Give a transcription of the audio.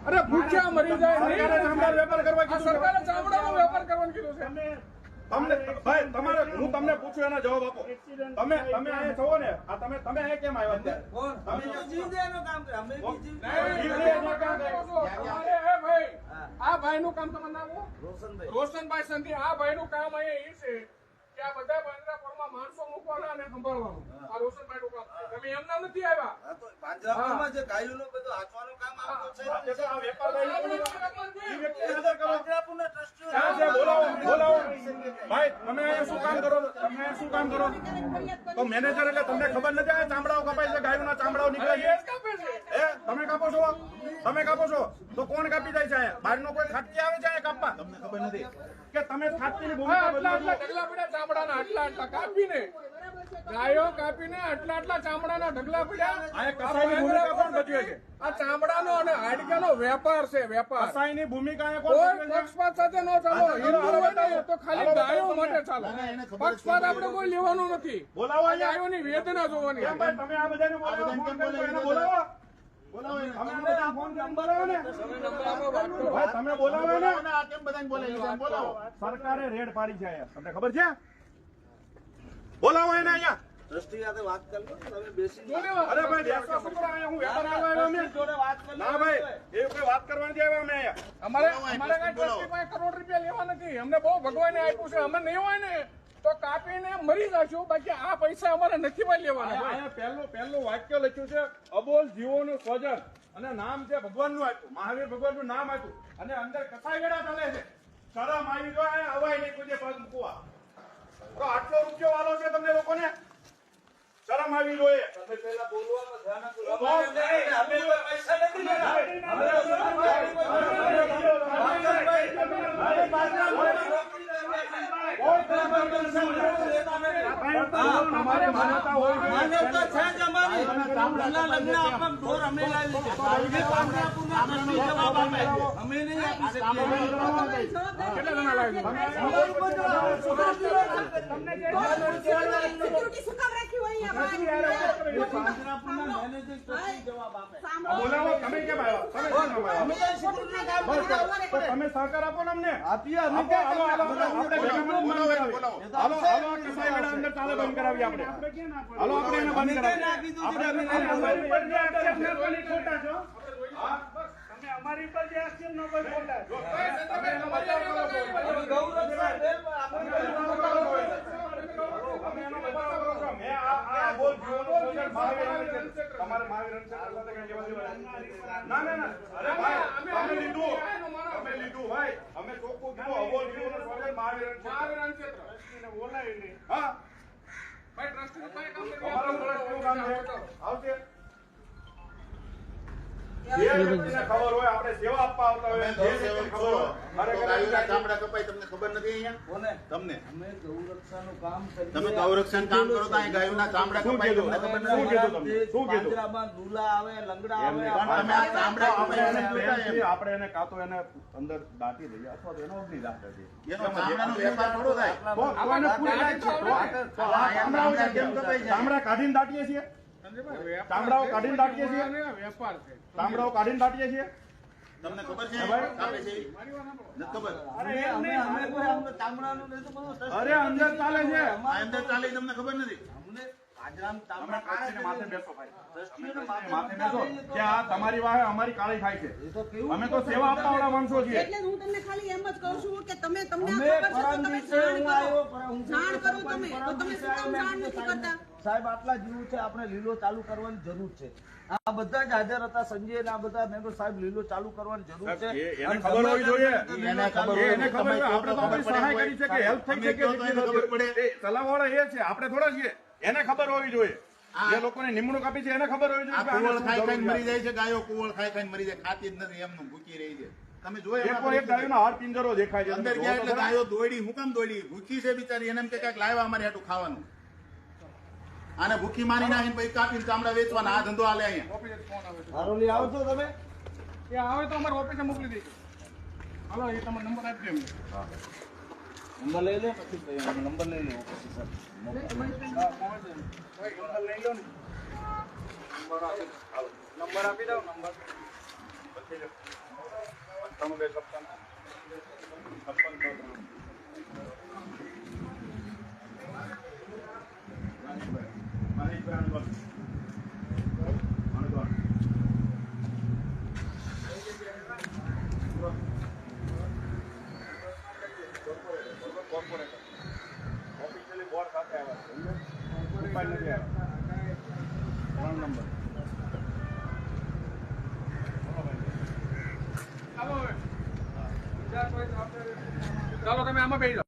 અરે ભૂખ્યા મરી જાય સરકારે ચામડા વેપાર કરવા આ સરકારે ચામડાનો વેપાર કરવાનું કીધું છે. તમને ભાઈ તમારે હું તમને પૂછું એનો જવાબ આપો. તમે અહીંયા છો ને આ તમે અહીંયા કેમ આવ્યા અત્યારે? અમે તો જીવદેનું કામ કરે અમે બી ભાઈ આ ભાઈનું કામ તમારું નામ શું? રોશનભાઈ રોશનભાઈ સંધી. આ ભાઈનું કામ અહીંયા એ છે કે આ બધા પાંજરાપોળમાં માણસો મૂકવાના અને સંભાળવાનું. આ રોશનભાઈનું કામ છે. તમે એમના નથી આવ્યા. આ તો પાંજરાપોળમાં જે ગાયોનું બધું હાંચવાનું કામ આપતો છે આ વેપારભાઈ આ હાજર કરો. પાંજરાપોળના ટ્રસ્ટીઓ ક્યાં છે? બોલાવો. ભાઈ તમે અહીંયા શું કામ કરો? તમે શું કામ કરો? તો મેનેજર એટલે તમને ખબર નથી આ ચામડાઓ કપાય છે, ગાયોના ચામડાઓ નીકળે છે. એ જ કાપે છે. તમે કાપો છો? તમે કાપો છો તો કોણ કાપી જાય છે અહીંયા? બહારનો કોઈ ખાટકી આવે છે અહીંયા કાપવા? તમને ખબર નથી કે તમે ખાટકીની હા, ભૂમિકા આટલા બદલો છો. ઢગલા પડ્યા ચામડાના, આટલા કાપીને ગાયો કાપીને આટલા ચામડાના ઢગલા પડ્યા. આ કસાઈની ભૂમિકા કોણ ભજવે છે? આ ચામડાનો અને હાડકાનો વેપાર છે, વેપાર. કસાઈની ભૂમિકા અહીંયા કોણ કોઈ ભજવે છે? પક્ષપાત સાથે ન ચાલો. હિન્દુ હોય ને તો ખાલી ગાયો માટે ચાલો. પક્ષપાત આપણે કોઈ લેવાનું નથી. બોલાવો અહીંયા. ગાયોની વેદના જોવાની. કેમ ભાઈ તમે આ બધાને બોલાવો? ફોન કરીને એને બોલાવો. બોલાવો એને. તમે બધાને ફોન કરીને બોલાવો ને. ભાઈ તમે બોલાવો ને. આ કેમ બધાને બોલાવી છે? બોલાવો. સરકારે રેડ પાડી છે અહીંયા. તમને ખબર છે? બોલાવો એને અહીંયા. ટ્રસ્ટી સાથે વાત કરી લો તમે બેસીને અરે ભાઈ બેસવા શું કરો? અહીંયા હું વેપાર આવ્યો અમે. જોડે વાત કરી લો. ના ભાઈ એ કોઈ વાત કરવા નથી આવ્યા અમે અહીંયા. અમારે કઈ ટ્રસ્ટી પાસે કરોડ રૂપિયા લેવા નથી. અમને બહુ ભગવાને આપ્યું છે. અમે નહીં હોય ને તો કાપીને મરી જશું. બાકી આ પૈસા અમારે નથી ભાઈ લેવાના. અહીંયા પહેલું વાક્ય લખ્યું છે અબોલ જીવોનું સ્વજન અને નામ છે ભગવાનનું આપ્યું, મહાવીર ભગવાનનું નામ આપ્યું અને અંદર કસાઈ વેડા ચાલે છે. શરમ આવી જોઈએ અવાય નહીં કોઈ પગ મૂકવા. તો આટલો રૂપિયો વાલો છે તમને લોકોને શરમ આવી જોઈએ. તમે પહેલા બોલવામાં ધ્યાન આપો. અમે કોઈ પૈસા નથી લેતા. તમારે માન્યતા હોય માન્યતા છે જ અમારી. એમના લગ્ન આપવા ઢોર અમે લાવી છે. પાંજરાપોળના ટ્રસ્ટી જવાબ આપે. અમે નહીં આપી શકીએ. કેટલા જણા લાવી છે? સિક્યુરિટી શું કામ રાખ્યું હોય અહીંયા? પાંજરાપોળના મેનેજર ટ્રસ્ટી જવાબ આપે. બોલાવો. તમે કેમ આવ્યા? તમે કેમ આવ્યા? અમે તો સિક્યુરિટી કામ બસ, તો તમે સહકાર આપો ને અમને. આપીએ અમે આપો, હાલો, હાલો, આપણે ભેગા મળીને બંધ કરાવીએ. હાલો, હાલો, આ કસાઈ વેડા અંદર ચાલે બંધ કરાવીએ આપણે. હાલો, આપણે એને બંધ કરાવીએ. અમારી પર જે એક્શન નો કોઈ ખોટા છે. તમારે મહાવીર સાથે કઈ લેવા ના. અરે ભાઈ અમે લીધું ભાઈ. અમે ચોખ્ખું કીધું અબોલ જીવોનું સ્વજન મહાવીર બોલાવીને હા ભાઈ ટ્રસ્ટીનું કઈ કામ નથી. તમારું કેવું કામ છે? આવશે. જે વ્યક્તિને ખબર હોય આપણે સેવા આપવા આવતા હોય, જે વ્યક્તિને ખબર હોય, ગાયોના ચામડા કપાય તમને ખબર નથી અહીંયા? કોને? તમને અમે ગૌરક્ષાનું કામ કરીએ. તમે ગૌરક્ષણ કામ કરો તો અહીં ગાયોના ચામડા શું કપાય કીધું? તમને ખબર શું નથી? કીધું તમને? શું કીધું? પાંજરામાં દુલા આવે, લંગડા આવે. પણ તમે આ ચામડા કપાય એને જોતા એમ. આપણે એને કાં તો એને અંદર દાટી દઈએ અથવા તો એનો અગ્નિ દાહ કરી દઈએ. એનો ચામડાનો વેપાર થોડો થાય. તો કોઈને પૂછાય છે? તો આ ચામડાઓ કેમ કપાય છે? ચામડા કાઢીને દાટીએ છીએ? ચામડાઓ કાઢીને દાટીએ છીએ? વેપાર છે. ચામડાઓ કાઢીને દાટીએ છીએ? તમને ખબર છે ભાઈ? કાપે છે એવી? નથી ખબર. અમે કોઈ અમને ચામડાનું નહીં તો બધું ટ્રસ્ટી અરે અંદર ચાલે છે. આ અંદર ચાલે એ તમને ખબર નથી. અમને પાંજરામાં તમે ચામડા ટ્રસ્ટીને માથે બેસો ભાઈ. ટ્રસ્ટીને માથે બેસો કે આ તમારી વાહે અમારી કાળી થાય છે. એ તો કેવું અમે તો સેવા આપવા વાળા માણસો છીએ. એટલે હું તમને ખાલી એમ જ કહું છું કે તમને અમે આ ખબર છે તો પરમ તમે દિવસે હું આવ્યો, જાણ જાણ કરો તમે તો તમે શું કામ જાણ નથી કરતા? સાહેબ આટલા જીવ છે, આપણે લીલો ચાલુ કરવાની જરૂર છે. આ બધા જ હાજર હતા, સંજય ને આ બધા મેં તો સાહેબ લીલો ચાલુ કરવાની જરૂર છે. એને ખબર હોવી જોઈએ. એને ખબર હોય. એને ખબર હોય. આપણે તો આપણી સહાય કરી છે કે હેલ્પ થઈ છે કે તમે કહો તો એને ખબર પડે. ચલાવવાળા એ છે, આપણે થોડા છીએ. એને ખબર હોવી જોઈએ. જે લોકોને નિમણૂક આપી છે એને ખબર હોવી આ જોઈએ કે આને કુવળ શું ખાઈ જરૂર ખાઈને મરી છે. જાય છે ગાયો. કુવળ ખાઈ ખાઈને મરી જાય. ખાતી જ નથી, એમનું ભૂખી રહી છે. તમે જોયો એકો એક ગાયોનો હાડ પિંજરો દેખાય છે. અંદર તમે ગયા જોવો એટલે તો ખરા. ગાયો દોડી. હું કામ દોડી? ભૂખી છે બિચારી. એને એમ કે કાંઈક લાવ્યા અમારે હાટું ખાવાનું. આને ભૂખી મારી નાખીને પછી કાપીને ચામડા વેચવાના. આ ધંધો હાલે અહીંયા. ઓફિસે ફોન આવે છે. હારોલી આવો છો તમે? એ આવે તો અમારે ઓફિસે મોકલી દઈશું. હાલો એ તમારો નંબર આપજો એમને. નંબર લઈ લે પછી નંબર લઈ લે પછી સર. ભાઈ નંબર લઈ લો ને. નંબર આપી દો નંબર. તમે બે છપ્પન ઓફિશિયલી બોર્ડ સાથે આવ્યા છે મોબાઈલ નથી આવ્યા 3 નંબર ચાલો હવે ચાલો તમે આમાં બેસી જાઓ.